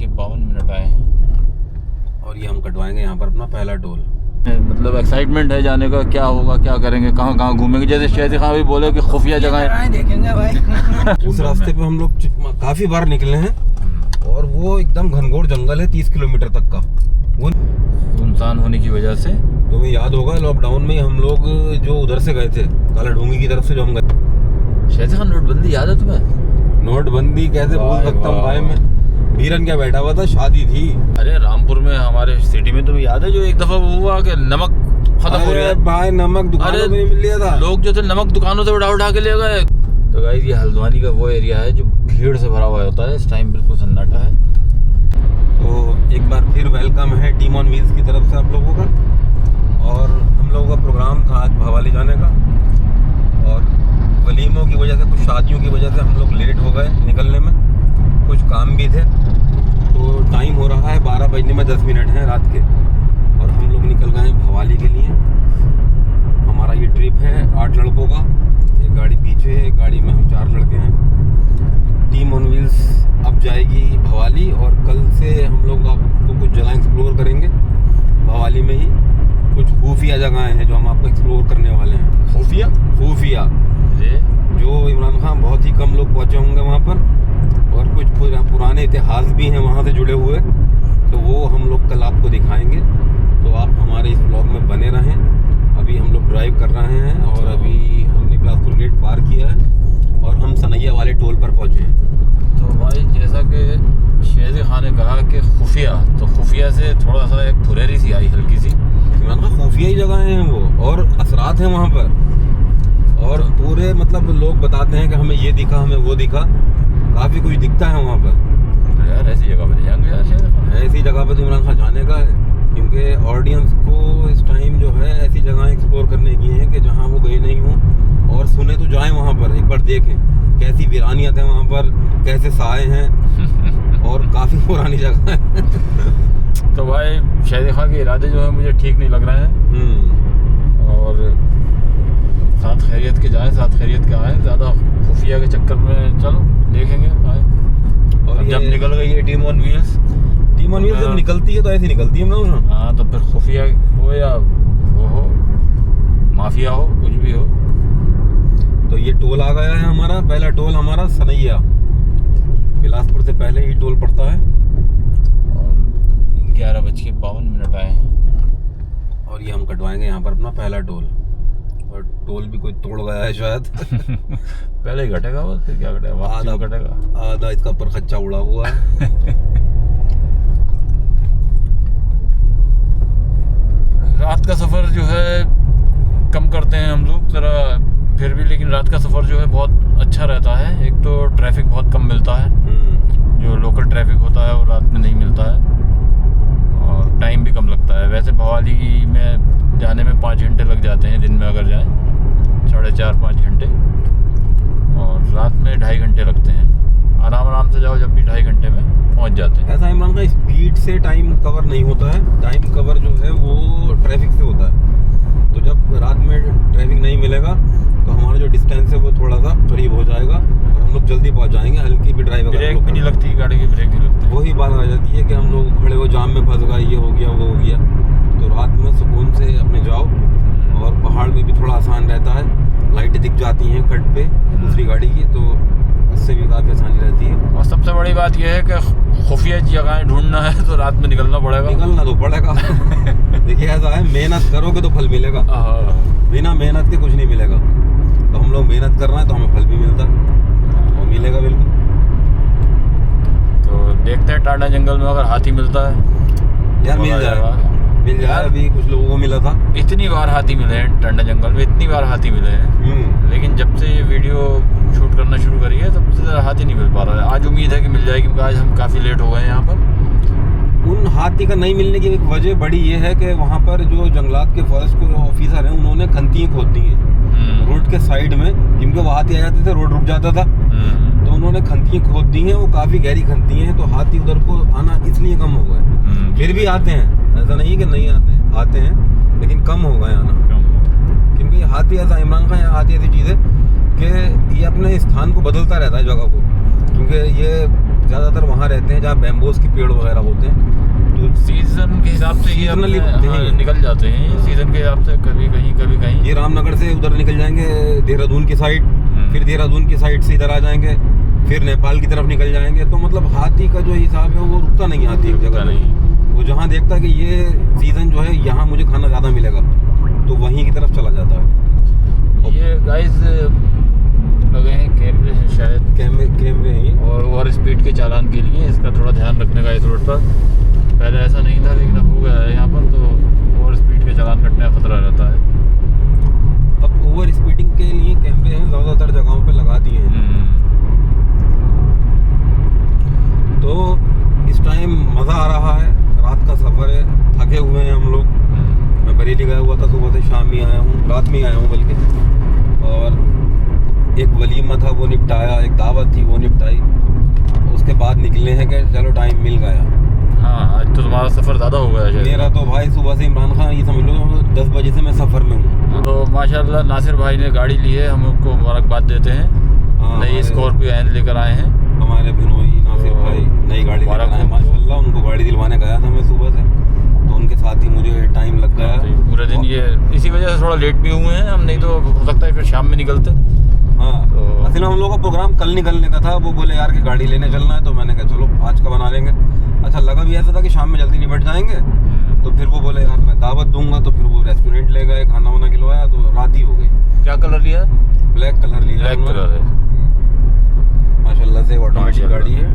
11:52 आए हैं और ये हम कटवाएंगे यहाँ पर अपना पहला टोल। मतलब एक्साइटमेंट है जाने का, क्या होगा, क्या करेंगे, कहाँ कहाँ घूमेंगे। जैसे शहज़ खान भी बोले कि खुफिया जगह देखेंगे भाई। उस रास्ते पे हम लोग काफी बार निकले हैं और वो एकदम घनघोर जंगल है 30 किलोमीटर तक का। वो सुनसान होने की वजह से तुम्हें याद होगा लॉकडाउन में हम लोग जो उधर से गए थे काला ढूंगी की तरफ से जो हम गए। शहज़ खान नोटबंदी याद है तुम्हें? नोटबंदी कैसे भूल सकता हूँ भाई मैं। बीरन क्या बैठा हुआ था, शादी थी। अरे रामपुर में हमारे सिटी में तुम्हें याद है जो एक दफा वो हुआ कि नमक खत्म हो गया भाई, नमक दुकानों में मिल लिया था। लोग जो थे नमक दुकानों से उठा के ले गए। तो गाइस ये हल्द्वानी का वो एरिया है जो भीड़ से भरा हुआ होता है। इस टाइम बिल्कुल सन्नाटा है। तो एक बार फिर वेलकम है टीम ऑन व्हील्स की तरफ से आप लोगों का। और हम लोगों का प्रोग्राम था आज भवाली जाने का और वलीमों की वजह से, कुछ शादियों की वजह से हम लोग लेट हो गए निकलने में। कुछ काम भी थे तो टाइम हो रहा है 12 बजने में 10 मिनट है रात के और हम लोग निकल गए हैं भवाली के लिए। हमारा ये ट्रिप है 8 लड़कों का। एक गाड़ी पीछे है, एक गाड़ी में हम 4 लड़के हैं। टीम ऑन व्हील्स अब जाएगी भवाली और कल से हम लोग आपको कुछ जगह एक्सप्लोर करेंगे भवाली में ही। कुछ खुफिया जगहें हैं जो हम आपको एक्सप्लोर करने वाले हैं। खुफिया जो इमरान खान बहुत ही कम लोग पहुँचे होंगे वहाँ पर और कुछ पुराने इतिहास भी हैं वहाँ से जुड़े हुए, तो वो हम लोग कल आपको दिखाएंगे। तो आप हमारे इस ब्लॉग में बने रहें। अभी हम लोग ड्राइव कर रहे हैं और अभी हमने बिलासपुर गेट पार किया है और हम सनैया वाले टोल पर पहुँचे हैं। तो भाई जैसा कि शहज़ खान ने कहा कि खुफिया, तो खुफिया से थोड़ा सा एक फुरेरी सी आई हल्की सी। इमरान खान खुफिया ही जगह हैं वो और असरात हैं वहाँ पर। और पूरे मतलब लोग बताते हैं कि हमें ये दिखा, हमें वो दिखा, काफ़ी कुछ दिखता है वहाँ पर। तो यार ऐसी जगह पर जाएंगे यार, शायद ऐसी जगह पर तो इमरान खान जाने का है क्योंकि ऑडियंस को इस टाइम जो है ऐसी जगह एक्सप्लोर करने की है कि जहाँ वो गए नहीं हों और सुने तो जाएं वहाँ पर, एक बार देखें कैसी वीरानियत है वहाँ पर, कैसे साए हैं और काफ़ी पुरानी जगह है। तो भाई शहज़ खान के इरादे जो है मुझे ठीक नहीं लग रहे हैं और साथ खैरियत के जाएं, साथ खैरियत के आएँ। ज़्यादा खुफिया के चक्कर में चलो देखेंगे आए। और जब निकल गई है टीम ऑन व्हील्स जब निकलती है तो ऐसी निकलती है ना। हाँ तो फिर खुफिया हो या वो हो, माफिया हो, कुछ भी हो। तो ये टोल आ गया है हमारा, पहला टोल हमारा सनैया। बिलासपुर से पहले ही टोल पड़ता है। और 11:52 आए हैं और ये हम कटवाएंगे यहाँ पर अपना पहला टोल। और टोल भी कोई तोड़ गया है शायद। पहले ही घटेगा वो, फिर क्या घटेगा, आधा घटेगा। आधा इसका ऊपर खच्चा उड़ा हुआ है। रात का सफ़र जो है कम करते हैं हम लोग ज़रा, फिर भी लेकिन रात का सफ़र जो है बहुत अच्छा रहता है। एक तो ट्रैफिक बहुत कम मिलता है, जो लोकल ट्रैफिक होता है वो रात में नहीं मिलता है और टाइम भी कम लगता है। वैसे भवाली में जाने में 5 घंटे लग जाते हैं दिन में अगर जाएं, 4.5-5 घंटे, और रात में 2.5 घंटे लगते हैं। आराम से जाओ जब भी 2.5 घंटे में पहुंच जाते हैं। ऐसा इमरान का स्पीड से टाइम कवर नहीं होता है, टाइम कवर जो है वो ट्रैफिक से होता है। तो जब रात में ट्रैफिक नहीं मिलेगा तो हमारा जो डिस्टेंस है वो थोड़ा सा करीब हो जाएगा और हम लोग जल्दी पहुंच जाएंगे। हल्की भी ड्राइव, ब्रेक भी नहीं लगती गाड़ी की, ब्रेक नहीं लगती। वही बात आ जाती है कि हम लोग खड़े हो जाम में फंस गए, ये हो गया वो हो गया। तो रात में सुकून से अपने जाओ और पहाड़ में भी थोड़ा आसान रहता है, लाइटें दिख जाती हैं कट पे दूसरी गाड़ी की, तो उससे भी काफ़ी आसानी रहती है। और सबसे बड़ी बात यह है कि खुफिया जगहें ढूंढना है तो रात में निकलना तो पड़ेगा। देखिए ऐसा है, मेहनत करोगे तो फल मिलेगा, बिना मेहनत के कुछ नहीं मिलेगा। तो हम लोग मेहनत कर रहे हैं तो हमें फल भी मिलता है और मिलेगा बिल्कुल। तो देखते हैं टाटा जंगल में अगर हाथी मिलता है यार, मिल जाए। अभी कुछ लोगों को मिला था। इतनी बार हाथी मिले हैं टाटा जंगल में, इतनी बार हाथी मिले हैं, लेकिन जब से ये वीडियो शूट करना शुरू करी है तब से ज़्यादा हाथी नहीं मिल पा रहा है। आज उम्मीद है कि मिल जाएगी क्योंकि आज हम काफ़ी लेट हो गए हैं यहाँ पर। उन हाथी का नहीं मिलने की एक वजह बड़ी ये है कि वहाँ पर जो जंगलात के फॉरेस्ट ऑफिसर हैं उन्होंने खंतियाँ खोद दी हैं रोड के साइड में, क्योंकि वो हाथी आ जाते थे रोड रुक जाता था, तो उन्होंने खंतियाँ खोद दी हैं। वो काफ़ी गहरी खंतियाँ हैं, तो हाथी उधर को आना इसलिए कम हो गए। फिर भी आते हैं, ऐसा नहीं कि नहीं आते हैं, लेकिन कम हो गए आना। क्योंकि हाथी ऐसा, इमरान खान हाथी ऐसी चीज़ है कि ये अपने स्थान को बदलता रहता है जगह को, क्योंकि ये ज़्यादातर वहाँ रहते हैं जहाँ बैम्बूस के पेड़ वगैरह होते हैं, तो सीजन के हिसाब से ये Seasonally अपने, होते हैं हाँ, ये। निकल जाते हैं सीजन के हिसाब से, कभी कहीं। ये रामनगर से उधर निकल जाएंगे देहरादून की साइड, फिर देहरादून की साइड से इधर आ जाएंगे, फिर नेपाल की तरफ निकल जाएंगे। तो मतलब हाथी का जो हिसाब है वो रुकता नहीं हाथी एक जगह नहीं, वो जहाँ देखता है कि ये सीज़न जो है यहाँ मुझे खाना ज़्यादा मिलेगा तो वहीं की तरफ चला जाता है। ये गाइस लगे हैं कैमरे हैं शायद, कैमरे हैं ये। और ओवर स्पीड के चालान के लिए इसका थोड़ा ध्यान रखने का इस रोड पर। पहले ऐसा नहीं था लेकिन अब हो गया है यहाँ पर, तो ओवर स्पीड के चालान कटने का खतरा रहता है। अब ओवर स्पीडिंग के लिए कैमरे हैं ज़्यादातर जगहों पे लगा दिए हैं। तो इस टाइम मज़ा आ रहा है, रात का सफ़र है, थके हुए हैं हम लोग। मैं बरेली गया हुआ था, सुबह से शाम ही आया हूँ, रात में ही आया हूँ बल्कि। और एक वलीमा था वो निपटाया, एक दावत थी वो निपटाई, उसके बाद निकले हैं कि चलो टाइम मिल गया। हाँ, आज तो तुम्हारा सफ़र ज़्यादा हो गया शायद। मेरा तो भाई सुबह से इमरान खान ये समझ लो 10 बजे से मैं सफ़र में हूँ। तो माशाल्लाह नासिर भाई ने गाड़ी ली है, हम उनको मुबारकबाद देते हैं। नई स्कॉर्पियो एन लेकर आए हैं हमारे बिनोई नासिर भाई, नई गाड़ी लेकर आए माशाल्लाह। उनको गाड़ी दिलवाने गया था मैं सुबह से, तो उनके साथ ही मुझे टाइम लग गया पूरे दिन। ये इसी वजह से थोड़ा लेट भी हुए हैं हम, नहीं तो हो सकता है फिर शाम में निकलते। हाँ, तो असल में हम लोगों का प्रोग्राम कल निकलने का था। वो बोले यार कि गाड़ी लेने चलना है, तो मैंने कहा चलो आज का बना लेंगे। अच्छा लगा भी ऐसा था कि शाम में जल्दी निपट जाएंगे, तो फिर वो बोले यार मैं दावत दूंगा, तो फिर वो रेस्टोरेंट ले गए, खाना वाना खिलवाया, तो रात ही हो गई। क्या कलर लिया? ब्लैक कलर लिया। ब्लैक कलर है माशाल्लाह से, ऑटोमेटिक गाड़ी है।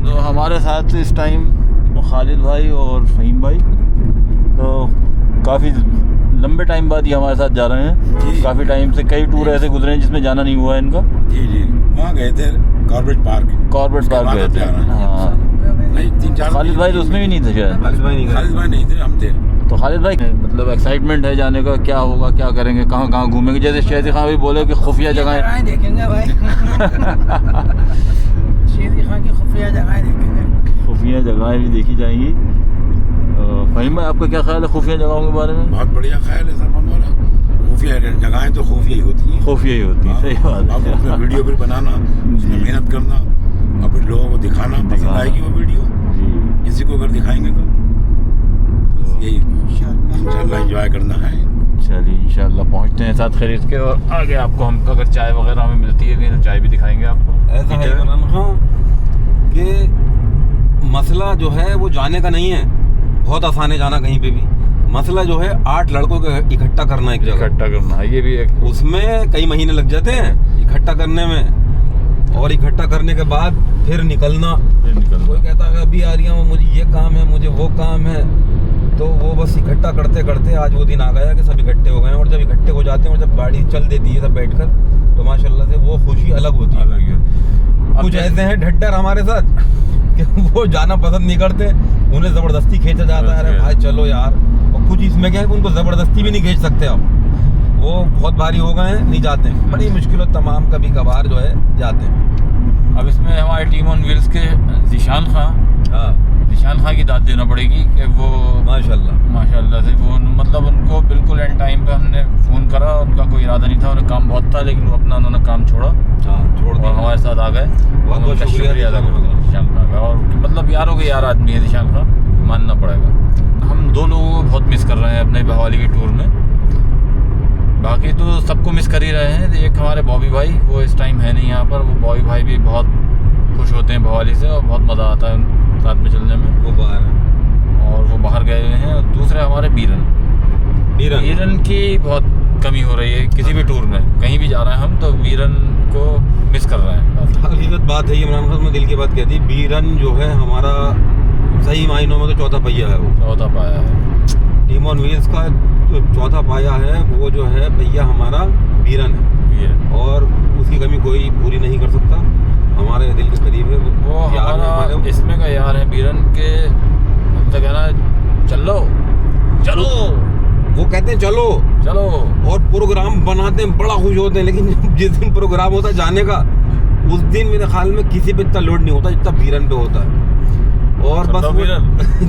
तो हमारे साथ इस टाइम खालिद भाई और फ़हीम भाई, तो काफ़ी लंबे टाइम बाद ये हमारे साथ जा रहे हैं। काफ़ी टाइम से कई टूर ऐसे गुजरे हैं जिसमें जाना नहीं हुआ है इनका। जी वहाँ गए थे कॉर्बेट पार्क गए थे। हाँ, नहीं 3-4 खालिद भाई तो उसमें भी नहीं थे शायद। खालिद भाई नहीं थे, हम थे। तो खालिद भाई मतलब एक्साइटमेंट है जाने का, क्या होगा, क्या करेंगे, कहाँ कहाँ घूमेंगे? जैसे शहदी खां भी बोले कि खुफिया जगहें देखेंगे भाई। शहदी खां की खुफिया जगहें देखेंगे। खुफिया जगहें भी देखी जाएंगी। फ़हीम भाई आपका क्या ख्याल है खुफिया जगहों के बारे में? बहुत बढ़िया ख्याल है सब हमारा। खुफिया जगहें तो खुफिया ही होती हैं। खुफिया ही होती है, सही बात अब उसमें है। वीडियो भी बनाना, उसमें मेहनत करना और फिर लोगों को दिखाना, पसंद आएगी वो वीडियो जी, किसी को अगर दिखाएंगे तो यही इंशाल्लाह एंजॉय करना है। चलिए इंशाल्लाह पहुँचते हैं साथ खरीद के, और आगे आपको हम अगर चाय वगैरह हमें मिलती है तो चाय भी दिखाएंगे आपको। ऐसा है इमरान खान कि मसला जो है वो जाने का नहीं है, बहुत आसान है जाना कहीं पे भी। मसला जो है 8 लड़कों को इकट्ठा करना एक जगह, इकट्ठा करना है, ये भी एक उसमें कई महीने लग जाते हैं इकट्ठा करने में, और इकट्ठा करने के बाद फिर निकलना। कोई कहता है अभी आ रही हूँ, मुझे ये काम है, मुझे वो काम है, तो वो बस इकट्ठा करते करते आज वो दिन आ गया कि सब इकट्ठे हो गए। और जब इकट्ठे हो जाते हैं और जब गाड़ी चल देती है सब बैठकर, तो माशाल्लाह से वो खुशी अलग होती है। कुछ ऐसे हैं ढड्डर हमारे साथ कि वो जाना पसंद नहीं करते, उन्हें ज़बरदस्ती खींचा जाता है, अरे भाई चलो यार। और कुछ इसमें क्या है कि उनको ज़बरदस्ती भी नहीं खींच सकते अब, वो बहुत भारी हो गए हैं, नहीं जाते हैं। बड़ी मुश्किलों तमाम कभी कभार जो है जाते हैं। अब इसमें हमारे टीम ऑन व्हील्स के ज़ीशान खां की दाद देना पड़ेगी कि वो माशाल्लाह से वो मतलब उनको बिल्कुल एंड टाइम पे हमने फ़ोन करा, उनका कोई इरादा नहीं था, उन्हें काम बहुत था, लेकिन वो अपना उन्होंने काम छोड़ दिया और हमारे साथ आ गए। बहुत बहुत शुक्रिया अदा करते हैं ज़ीशान खां का। और मतलब यारों के यार आदमी है ज़ीशान खां, मानना पड़ेगा। हम 2 लोगों को बहुत मिस कर रहे हैं अपने भवाली की टूर में, बाकी तो सबको मिस कर ही रहे हैं। एक हमारे बॉबी भाई, वो इस टाइम है नहीं यहाँ पर। वो बॉबी भाई भी बहुत खुश होते हैं भवाली से और बहुत मज़ा आता है साथ में चलने में। वो बाहर है और वो बाहर गए हुए हैं। और दूसरे हमारे बीरन की बहुत कमी हो रही है किसी भी टूर में, कहीं भी जा रहे हैं हम तो बीरन को मिस कर रहे हैं। हकीकत बात है ये इमरान खान, मैं दिल की बात कहती, बीरन जो है हमारा सही मायनों में तो चौथा पहिया है। वो चौथा पाया है टीम ऑन व्हील्स का जो चौथा पाया है, वो जो है भैया हमारा बीरन है, और उसकी कमी कोई पूरी नहीं कर सकता। हमारे दिल के करीब है वो हमारा इसमें का यार है बीरन के। तो कहना चलो वो कहते हैं चलो, और प्रोग्राम बनाते हैं, बड़ा खुश होते हैं, लेकिन जिस दिन प्रोग्राम होता है जाने का, उस दिन मेरे ख्याल में किसी पे इतना लोड नहीं होता जितना बीरन पे होता है। और बस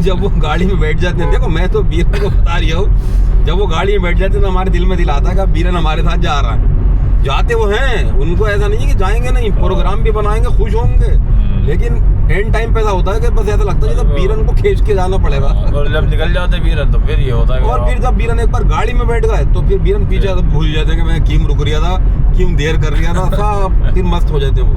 जब वो गाड़ी में बैठ जाते हैं, देखो मैं तो बीरन को बता रही हूँ, जब वो गाड़ी में बैठ जाते हैं तो हमारे दिल में दिल आता है कि बीरन हमारे साथ जा रहा है। जाते वो हैं, उनको ऐसा नहीं है कि जाएंगे नहीं, प्रोग्राम भी बनाएंगे, खुश होंगे, लेकिन एंड टाइम पैदा होता है कि बस ऐसा लगता है जैसे बीरन को खींच के जाना पड़ेगा। और जब निकल जाते बीरन तो फिर ये होता है और फिर जब बीरन एक बार गाड़ी में बैठ गए तो फिर बीरन पीछे तो भूल जाते हैं कि मैं क्यों रुक रहा था, क्यों देर कर रहा था, सब फिर मस्त हो जाते हैं वो।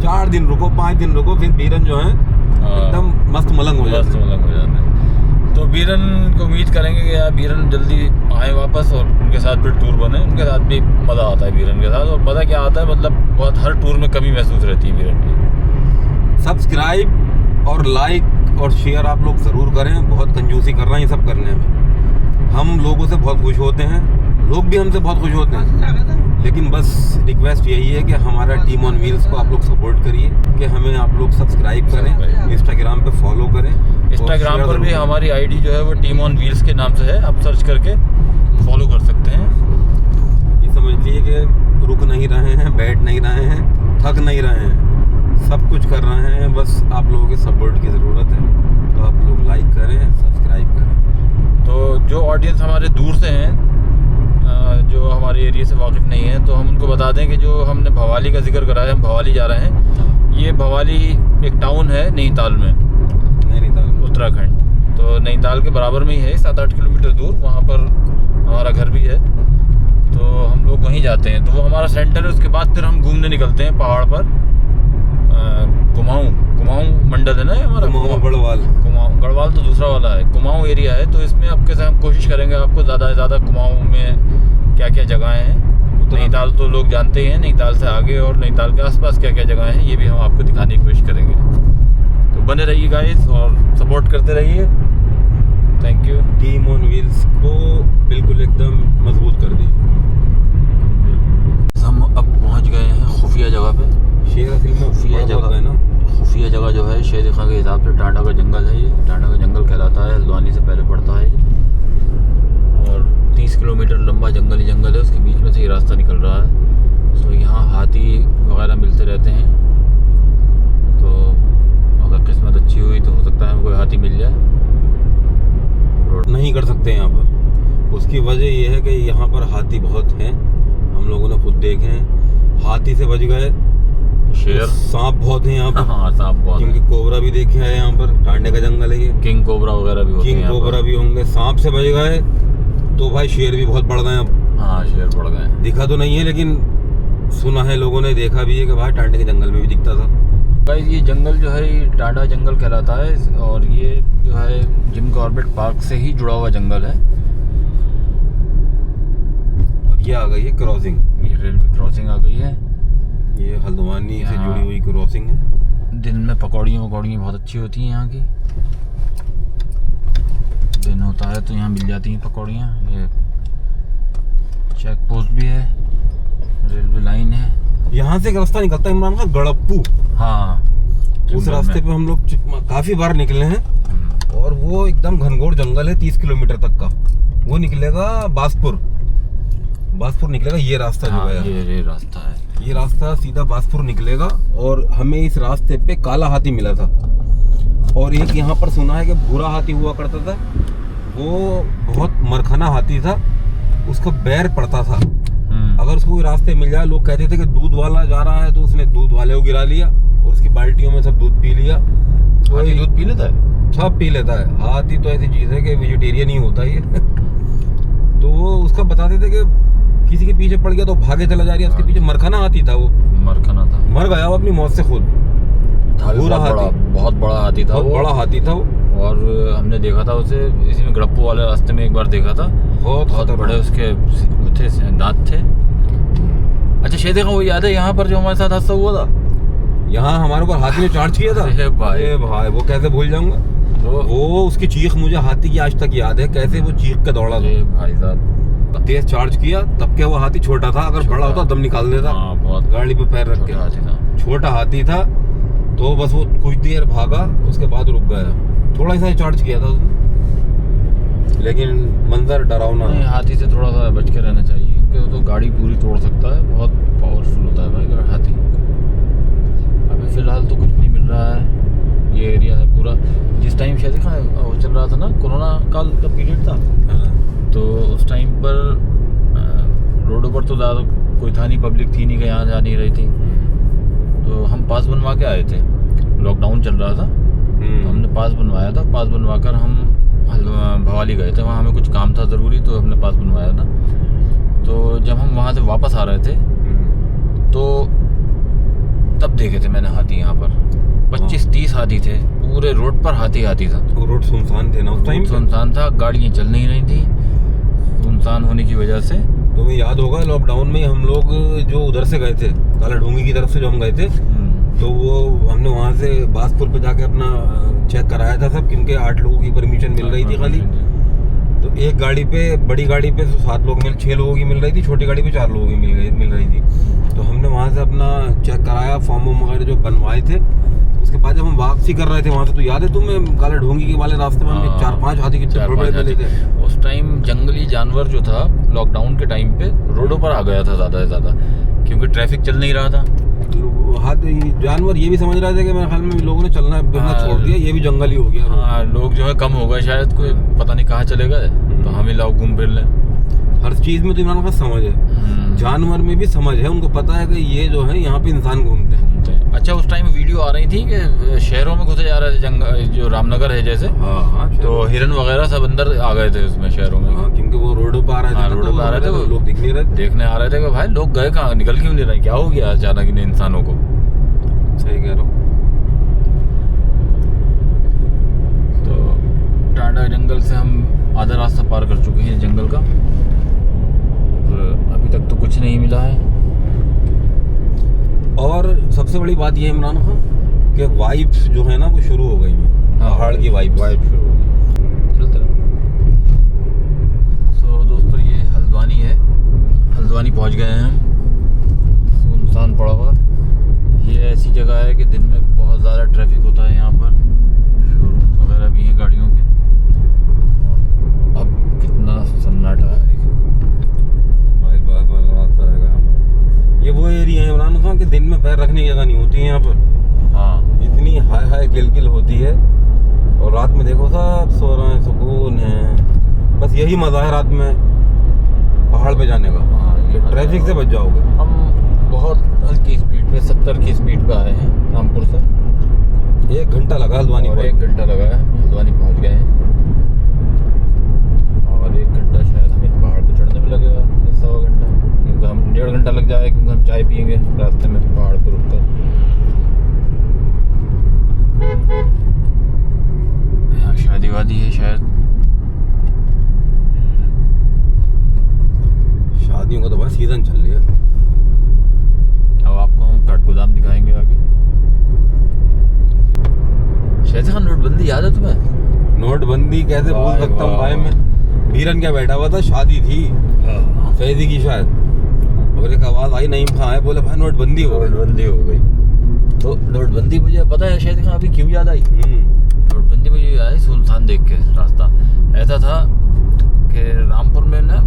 4 दिन रुको, 5 दिन रुको, फिर बीरन जो है एकदम मस्त मलंग हो जाते हैं। तो बीरन को उम्मीद करेंगे कि यार बीरन जल्दी आए वापस और उनके साथ फिर टूर बने। उनके साथ भी मज़ा आता है बीरन के साथ। और मज़ा क्या आता है, मतलब बहुत हर टूर में कमी महसूस रहती है बीरन की। सब्सक्राइब और लाइक और शेयर आप लोग ज़रूर करें। बहुत कंजूसी कर रहे हैं ये सब करने में। हम लोगों से बहुत खुश होते हैं, लोग भी हमसे बहुत खुश होते हैं, लेकिन बस रिक्वेस्ट यही है कि हमारा टीम ऑन व्हील्स को आप लोग सपोर्ट करिए, कि हमें आप लोग सब्सक्राइब करें, इंस्टाग्राम पे फॉलो करें। इंस्टाग्राम पर भी हमारी आईडी जो है वो टीम ऑन व्हील्स के नाम से है, आप सर्च करके फॉलो कर सकते हैं। ये समझ लीजिए कि रुक नहीं रहे हैं, बैठ नहीं रहे हैं, थक नहीं रहे हैं, सब कुछ कर रहे हैं, बस आप लोगों के सपोर्ट की ज़रूरत है। तो आप लोग लाइक करें, सब्सक्राइब करें। तो जो ऑडियंस हमारे दूर से हैं, जो हमारे एरिया से वाकिफ़ नहीं है, तो हम उनको बता दें कि जो हमने भवाली का जिक्र करा है, हम भवाली जा रहे हैं। ये भवाली एक टाउन है नैनीताल में, उत्तराखंड। तो नैनीताल के बराबर में ही है, 7-8 किलोमीटर दूर। वहाँ पर हमारा घर भी है, तो हम लोग वहीं जाते हैं। तो वो हमारा सेंटर है। उसके बाद फिर हम घूमने निकलते हैं पहाड़ पर। कुमाऊँ मंडल है ना हमारा, गढ़वाल तो दूसरा वाला है, कुमाऊँ एरिया है। तो इसमें अब कैसे हम कोशिश करेंगे आपको ज़्यादा से ज़्यादा कुमाऊँ में क्या क्या जगहें हैं। नैनीताल तो लोग जानते ही हैं, नैनीताल से आगे और नैनीताल के आसपास क्या क्या जगहें हैं, ये भी हम आपको दिखाने की कोशिश करेंगे। तो बने रहिए गाइस और सपोर्ट करते रहिए। Thank you. Team on wheels को बिल्कुल एकदम मजबूत कर दी। हम अब पहुंच गए हैं खुफिया जगह पे। शेर असल में खुफिया जगह है ना, खुफिया जगह जो है शेर खां के हिसाब से टाटा का जंगल है। ये टाटा का जंगल कहलाता है, हल्द्वानी से पहले पड़ता है ये। और 30 किलोमीटर लंबा जंगल ही जंगल है, उसके बीच में से ये रास्ता निकल रहा है। तो यहाँ हाथी वगैरह मिलते रहते हैं। तो अगर किस्मत अच्छी हुई तो हो सकता है कोई हाथी मिल जाए। नहीं कर सकते यहाँ पर। उसकी वजह ये है कि यहाँ पर हाथी बहुत हैं, हम लोगों ने खुद देखे हैं। हाथी से बच गए, शेर, सांप बहुत हैं यहाँ पर। हाँ, सांप बहुत, क्योंकि कोबरा भी देखे हैं यहाँ पर, टांडे का जंगल है ये। किंग कोबरा वगैरह भी होते हैं, किंग कोबरा भी होंगे। सांप से बच गए तो भाई शेर भी बहुत बढ़ गए अब। हाँ, शेर बढ़ गए। दिखा तो नहीं है, लेकिन सुना है, लोगों ने देखा भी है कि भाई टांडे के जंगल में भी दिखता था। गाइस ये जंगल जो है ये टाटा जंगल कहलाता है। और ये जो है जिम कॉर्बेट पार्क से ही जुड़ा हुआ जंगल है। और ये आ गई है क्रॉसिंग, ये रेलवे क्रॉसिंग आ गई है। ये हल्द्वानी से जुड़ी हुई क्रॉसिंग है। दिन में पकौड़ियाँ बहुत अच्छी होती हैं यहाँ की। दिन होता है तो यहाँ मिल जाती हैं पकौड़ियाँ। ये चेक पोस्ट भी है, रेलवे लाइन है। यहाँ से एक रास्ता निकलता है इमरान का, गड़प्पू। हाँ, उस रास्ते पे हम लोग काफी बार निकले हैं। और वो एकदम घनघोर जंगल है, 30 किलोमीटर तक का। वो निकलेगा बासपुर निकलेगा। ये रास्ता जो है, ये रास्ता है, ये रास्ता सीधा बासपुर निकलेगा। और हमें इस रास्ते पे काला हाथी मिला था। और एक यहाँ पर सुना है कि भूरा हाथी हुआ करता था, वो बहुत मरखना हाथी था, उसका बैर पड़ता था। अगर उसको कोई रास्ते मिल जाए, लोग कहते थे कि दूध वाला जा रहा है तो उसने दूध वाले को गिरा लिया और उसकी बाल्टियों में सब दूध पी लिया। हाथी दूध पी लेता है? सब पी लेता है। हाथी तो ऐसी चीज़ है कि वेजिटेरियन ही होता है ये। तो वो उसका बताते थे कि किसी के पीछे पड़ गया तो भागे चला जा रहा है। उसके पीछे मरखना हाथी था, वो मरखना था, मर गया वो अपनी मौत से खुद। पूरा हाथी, बहुत बड़ा हाथी था, बड़ा हाथी था वो। और हमने देखा था उसे इसी में गड़प्पू वाले रास्ते में एक बार देखा था। बहुत बड़े उसके थे, दांत थे। अच्छा शेर खां, वो याद है यहाँ पर जो हमारे साथ हादसा हुआ था? यहाँ हमारे ऊपर हाथी ने चार्ज किया था। अरे भाई वो कैसे भूल जाऊंगा। वो उसकी चीख मुझे हाथी की आज तक याद है, कैसे वो चीख के दौड़ा था भाई साहब। तेज चार्ज किया, तब क्या वो हाथी छोटा था, अगर बड़ा होता दम निकाल देता। बहुत गाड़ी पे पैर रख के। छोटा हाथी था, तो बस वो कुछ देर भागा, उसके बाद रुक गया। थोड़ा सा चार्ज किया था उसने, लेकिन मंजर डरावना है। हाथी से थोड़ा सा बच के रहना चाहिए, क्योंकि तो गाड़ी पूरी तोड़ सकता है, बहुत पावरफुल होता है भाई हाथी। अभी फिलहाल तो कुछ नहीं मिल रहा है। ये एरिया है पूरा, जिस टाइम शायद वो चल रहा था ना, कोरोना काल का पीरियड था, तो उस टाइम पर रोडों पर तो ज़्यादा कोई था नहीं, पब्लिक थी नहीं कि यहाँ जा नहीं रही थी। तो हम पास बनवा के आए थे। लॉकडाउन चल रहा था, तो हमने पास बनवाया था। पास बनवा कर हम भवाली गए थे, वहाँ हमें कुछ काम था ज़रूरी, तो हमने पास बनवाया था। तो जब हम वहाँ से वापस आ रहे थे तो तब देखे थे मैंने हाथी यहाँ पर 25-30 हाथी थे, पूरे रोड पर हाथी था। वो रोड सुनसान थे ना उस टाइम? सुनसान था, गाड़ियाँ चल नहीं रही थी सुनसान होने की वजह से। तुम्हें याद होगा लॉकडाउन में हम लोग जो उधर से गए थे, काला ढूंगी की तरफ से जो हम गए थे, तो वो हमने वहाँ से बासपुर पे जाके अपना चेक कराया था सब, क्योंकि 8 लोगों की परमिशन मिल रही थी खाली। तो एक गाड़ी पे, बड़ी गाड़ी पे 7 लोग 6 लोगों की मिल रही थी, छोटी गाड़ी पे 4 लोगों की मिल रही थी। तो हमने वहाँ से अपना चेक कराया, फॉर्म वगैरह जो बनवाए थे। उसके बाद जब हम वापसी कर रहे थे वहाँ से, तो याद है तुम्हें काला ढूंगी के वाले रास्ते में हमें 4-5 हाथी कितने बड़े मिले थे। उस टाइम जंगली जानवर जो था लॉकडाउन के टाइम पे रोडों पर आ गया था ज़्यादा से ज़्यादा, क्योंकि ट्रैफिक चल नहीं रहा था। हाथी जानवर ये भी समझ रहे थे कि मेरे ख्याल में लोगों ने चलना छोड़ दिया, ये भी जंगल ही हो गया। हाँ, लोग जो है कम हो गए शायद, कोई पता नहीं कहाँ चले गए, तो हम ही लाओ घूम फिर लें। हर चीज़ में तो इमरान का समझ है, जानवर में भी समझ है, उनको पता है कि ये जो है यहाँ पे इंसान घूमते हैं। अच्छा, उस टाइम वीडियो आ रही थी कि शहरों में घुसे जा रहे थे, जंगल जो रामनगर है जैसे, हाँ, तो हिरन वगैरह सब अंदर आ गए थे उसमें शहरों में। हाँ, क्योंकि वो रोडों पर आ रहे थे, रोडों पर आ रहे थे, लोग दिख नहीं रहे, देखने आ रहे थे कि भाई लोग गए कहाँ, निकल क्यों नहीं रहे, क्या हो गया अचानक इन इंसानों को। सही कह रहा हूँ। तो टांडा जंगल से हम आधा रास्ता पार कर चुके हैं जंगल का, और अभी तक तो कुछ नहीं मिला है। और सबसे बड़ी बात ये इमरान खान कि वाइब्स जो है ना वो शुरू हो गई हैं, पहाड़ की वाइब शुरू हो गई। चलते रहो। तो दोस्तों ये हल्द्वानी है, हल्द्वानी पहुंच गए हैं हम। सुनसान पड़ा हुआ, ये ऐसी जगह है कि दिन में बहुत ज़्यादा ट्रैफिक होता है यहाँ पर, शोरूम वगैरह भी हैं गाड़ियों के। और अब कितना सन्नाटा है, भाई बस रास्ता रहेगा। ये वो एरिया है इमरान खान कि दिन में पैर रखने की जगह नहीं होती है यहाँ पर। हाँ, इतनी हाई किलकिल होती है, और रात में देखो सब सो रहे हैं, सुकून है। बस यही मज़ा है रात में पहाड़ पे जाने का। हाँ, ये ट्रैफिक से बच जाओगे। हम बहुत हल्की स्पीड पे 70 की स्पीड पे आए हैं रामपुर से। 1 घंटा लगा हल्द्वानी और 1 घंटा लगा है, हल्द्वानी पहुंच गए हैं। और 1 घंटा शायद हमें पहाड़ पे चढ़ने में लगेगा, 1.25 घंटा, क्योंकि हम 1.5 घंटा लग जाएगा, क्योंकि हम चाय पियेंगे रास्ते में पहाड़ पर रुक कर। यहाँ शादी वादी है शायद, शादियों का तो बस सीजन चल रही है। अब आपको हम काठगोदाम दिखाएंगे आगे। शायद खान नोटबंदी याद है तुम्हें? नोटबंदी कैसे भूल सकता हूँ भाई मैं। बीरन क्या बैठा हुआ था, शादी थी फैजी की शायद, और एक आवाज़ आई नहीं खाए, बोले भाई नोटबंदी हो गई। नोटबंदी हो गई। तो नोटबंदी मुझे पता है शायद खान अभी क्यों याद आई। नोटबंदी मुझे याद आई सुनसान देख के। रास्ता ऐसा था कि रामपुर में ना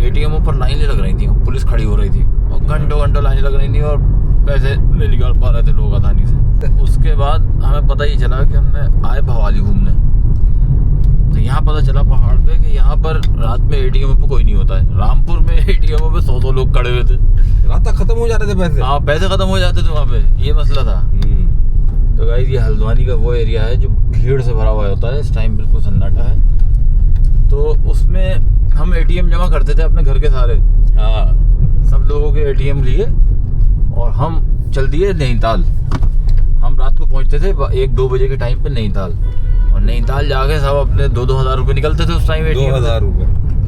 एटीएमों पर लाइनें लग रही थी, पुलिस खड़ी हो रही थी, और घंटों लाइनें लग रही थी, और पैसे नहीं निकाल पा रहे थे लोग आसानी से। उसके बाद हमें पता ही चला कि हमने आए भवाली घूमने, तो यहाँ पता चला पहाड़ पे कि यहाँ पर रात में एटीएम पे कोई नहीं होता है। रामपुर में एटीएम पे 100 लोग खड़े हुए थे, रात तक खत्म हो जाते थे पैसे। हाँ, पैसे खत्म हो जाते थे वहाँ पे, ये मसला था। तो गाइस ये हल्द्वानी का वो एरिया है जो भीड़ से भरा हुआ होता है, इस टाइम बिल्कुल सन्नाटा है। तो उसमें हम एटीएम जमा करते थे अपने घर के सारे, हाँ, सब लोगों के एटीएम लिए, और हम चल दिए नैनीताल। हम रात को पहुंचते थे 1-2 बजे के टाइम पे नैनीताल, और नैनीताल जाके सब अपने 2-2 हज़ार रुपये निकलते थे उस टाइम एटीएम। 2000 रुपये।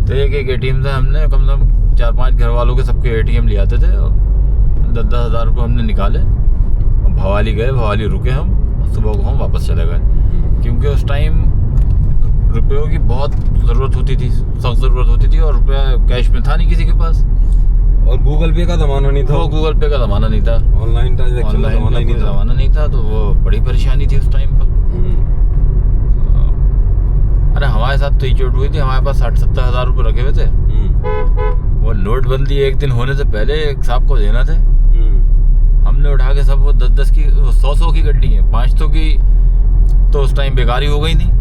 तो एक एटीएम से हमने कम से कम 4-5 घर वालों के सबके एटीएम ले आते थे, और 10-10 हज़ार रुपये हमने निकाले, और भवाली गए, भवाली रुके हम, सुबह को हम वापस चले गए। क्योंकि उस टाइम रुपयों की बहुत ज़रूरत होती थी, सख्त ज़रूरत होती थी, और रुपया कैश में था नहीं किसी के पास, और गूगल पे का ज़माना नहीं था। वो गूगल पे का ज़माना नहीं था, ऑनलाइन ट्रांजैक्शन का ज़माना नहीं था, तो वो बड़ी परेशानी थी उस टाइम पर। अरे हमारे साथ तो ही चोट हुई थी, हमारे पास 60-70 हज़ार रुपये रखे हुए थे। वो नोटबंदी एक दिन होने से पहले एक साहब को देना थे, हमने उठा के सब वो 10-10 की 100-100 की गड्डी है, 500 की तो उस टाइम बेकारी हो गई थी।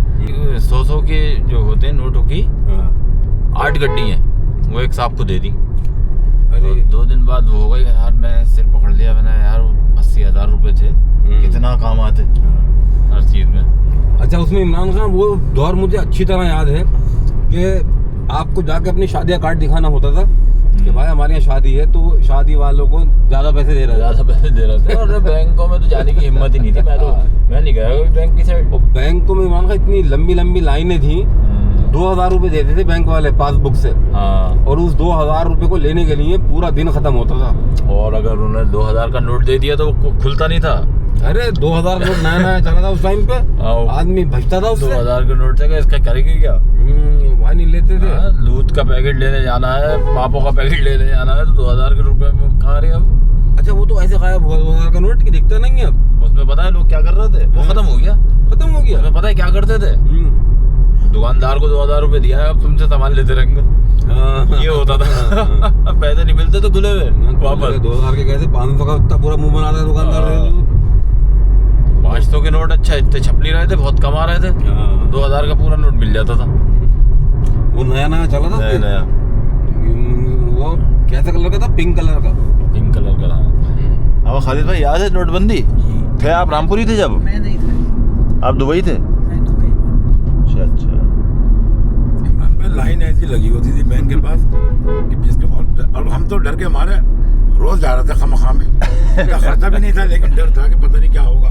100-100 के जो होते हैं नोटों की 8 गड्डी हैं, वो एक साहब को दे दी। अरे 2 दिन बाद वो हो गई, यार मैं सिर पकड़ लिया, मैंने यार 80 80,000 रुपए थे, कितना काम आते हर चीज में। अच्छा, उसमें इमरान खान वो दौर मुझे अच्छी तरह याद है कि आपको जाके अपनी शादी का कार्ड दिखाना होता था कि भाई हमारे यहाँ शादी है, तो शादी वालों को ज्यादा पैसे दे रहे थे। ज्यादा पैसे दे रहे थे और बैंकों में तो जाने की हिम्मत ही नहीं थी। मैं नहीं गया कभी बैंक की साइड। बैंकों में इमरान खान इतनी लंबी लंबी लाइनें थी, 2,000 रुपए देते थे बैंक वाले पासबुक से। हाँ, और उस 2,000 रुपए को लेने के लिए पूरा दिन खत्म होता था। और अगर उन्होंने 2,000 का नोट दे दिया तो वो खुलता नहीं था। अरे 2,000 नोट नया नया चला था उस टाइम पे, आदमी भजता था उससे। 2,000 के नोट से इसका करेंगे क्या? वहाँ नहीं लेते थे। दूध का पैकेट लेने जाना है, पापों का पैकेट लेने जाना है, तो 2,000 के रुपए में कहाँ रहे अब? अच्छा, वो तो ऐसे गायब हुआ 2,000 का नोट की दिखता नहीं है अब। उसमें पता है लोग क्या कर रहे थे? वो खत्म हो गया। खत्म हो गया। उसमें पता है क्या करते थे? दुकानदार को 2,000 रुपए दिया है, अब तुमसे सामान लेते रहेंगे। ये होता था। अब पैसे नहीं मिलते तो खुले हुए वापस। 2,000 के कैसे 500 का इतना पूरा मुंह बनाता है दुकानदार। 500 के नोट अच्छा इतने छप नहीं रहे थे, बहुत कम आ रहे थे। 2,000 का पूरा नोट मिल जाता था। वो नया नया चला था। नया वो कैसा कलर का था? पिंक कलर का। पिंक कलर का। अब खालिद भाई याद है नोटबंदी? थे आप रामपुरी थे जब? मैं नहीं था, आप दुबई थे? मैं दुबई में। अच्छा। लाइन ऐसी लगी होती थी बैंक के पास कि जिसके, और हम तो डर के मारे रोज जा रहा था खमखा में। खर्चा भी नहीं था, लेकिन डर था कि पता नहीं क्या होगा,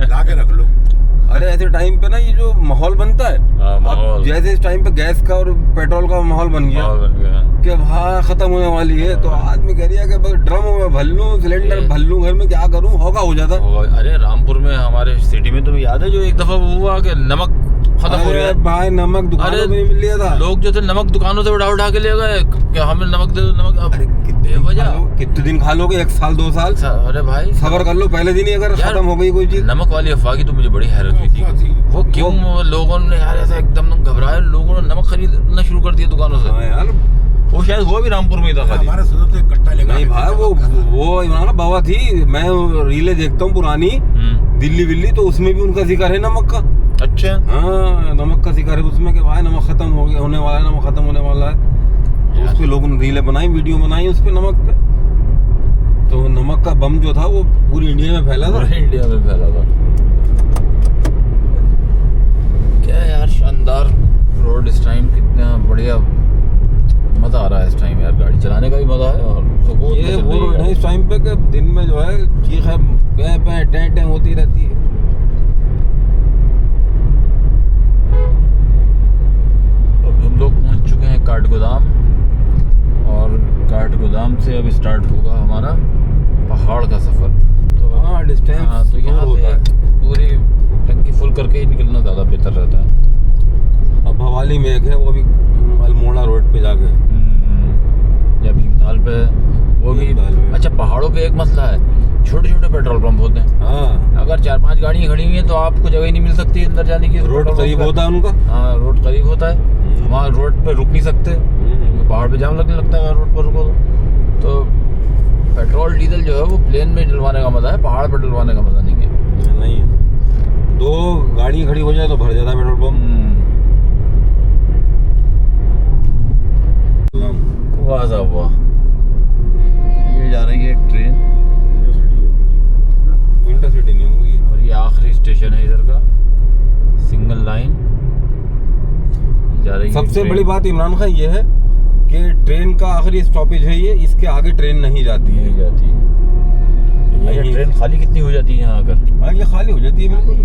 ला के रख लो। अरे ऐसे टाइम पे ना ये जो माहौल बनता है, अब जैसे इस टाइम पे गैस का और पेट्रोल का माहौल बन गया कि हाँ खत्म होने वाली है, तो आदमी कह रहा है कि बस ड्रम में भर लूं, सिलेंडर भर लूं, घर में क्या करूं, होगा हो जाता। अरे रामपुर में हमारे सिटी में तुम्हें याद है जो एक दफा हुआ कि नमक खत्म हो गया भाई, नमक दुकानों में नहीं मिल लिया था। लोग जो थे नमक दुकानों से उठा के ले गए कि हमें नमक दे दो, नमक। अरे कितने दिन खा लोगे? 1 साल 2 साल? अरे भाई सबर कर लो, पहले दिन ही अगर खत्म हो गई कोई चीज। नमक वाली अफवाह की तो मुझे बड़ी हैरत हुई थी। वो क्यों लोगों ने यार ऐसा एकदम घबराया, लोगों ने नमक खरीदना शुरू कर दिया दुकानों से। हाँ यार, वो शायद हुआ भी रामपुर में ही था। हमारे सुधर तो कट्टा लेगा नहीं भाई, वो इमरान बाबा थी, मैं रीले देखता हूँ पुरानी दिल्ली विल्ली, तो उसमें भी उनका जिक्र है नमक का। अच्छा। हाँ, नमक का जिक्र है उसमें कि भाई नमक खत्म हो गया, होने वाला है, नमक खत्म होने वाला है। तो उस पे लोगों ने रीलें बनाई, वीडियो बनाई उस पे नमक पे। तो नमक का बम जो था वो पूरी इंडिया में फैला था। इंडिया में फैला था। क्या यार शानदार रोड इस टाइम, कितना बढ़िया मजा आ रहा है इस टाइम यार। गाड़ी चलाने का भी मजा है और सुकून। ये वो रोड है इस टाइम पे कि दिन में जो है चीख है, पे टें होती रहती है। अब हम लोग पहुंच चुके हैं काठगोदाम, और काठगोदाम से अब स्टार्ट होगा हमारा पहाड़ का सफर। तो हाँ, डिस्टेंस। हाँ, तो यहाँ से पूरी टंकी फुल करके ही निकलना ज़्यादा बेहतर रहता है। अब भवाली में एक है, वो भी अल्मोड़ा रोड पे जाके, या भीमताल पे, वो भी। अच्छा, पहाड़ों पे एक मसला है, छोटे छोटे पेट्रोल पंप होते हैं। हाँ, अगर 4-5 गाड़ियाँ खड़ी हुई हैं तो आपको जगह ही नहीं मिल सकती अंदर जाने की। रोड करीब होता है उनका। हाँ, रोड करीब होता है, वहाँ रोड पे रुक नहीं सकते, पहाड़ पे जाम लगने लगता है रोड पर रुको तो। पेट्रोल डीजल जो है वो प्लेन में डलवाने का मजा है, पहाड़ पर डलवाने का मजा नहीं है। नहीं है, 2 गाड़ी खड़ी हो जाए तो भर जाता है पेट्रोल पंप। वाह साहब वाह, ये जा रही है ट्रेन, इंटरसिटी नहीं होगी। और ये आखिरी स्टेशन है इधर का, सिंगल लाइन जा रही है। सबसे बड़ी बात इमरान खान ये है कि ट्रेन का आखिरी स्टॉपेज है ये, इसके आगे ट्रेन नहीं जाती है। अच्छा, ट्रेन खाली कितनी हो जाती है यहाँ आकर? हाँ, ये खाली हो जाती है बिल्कुल।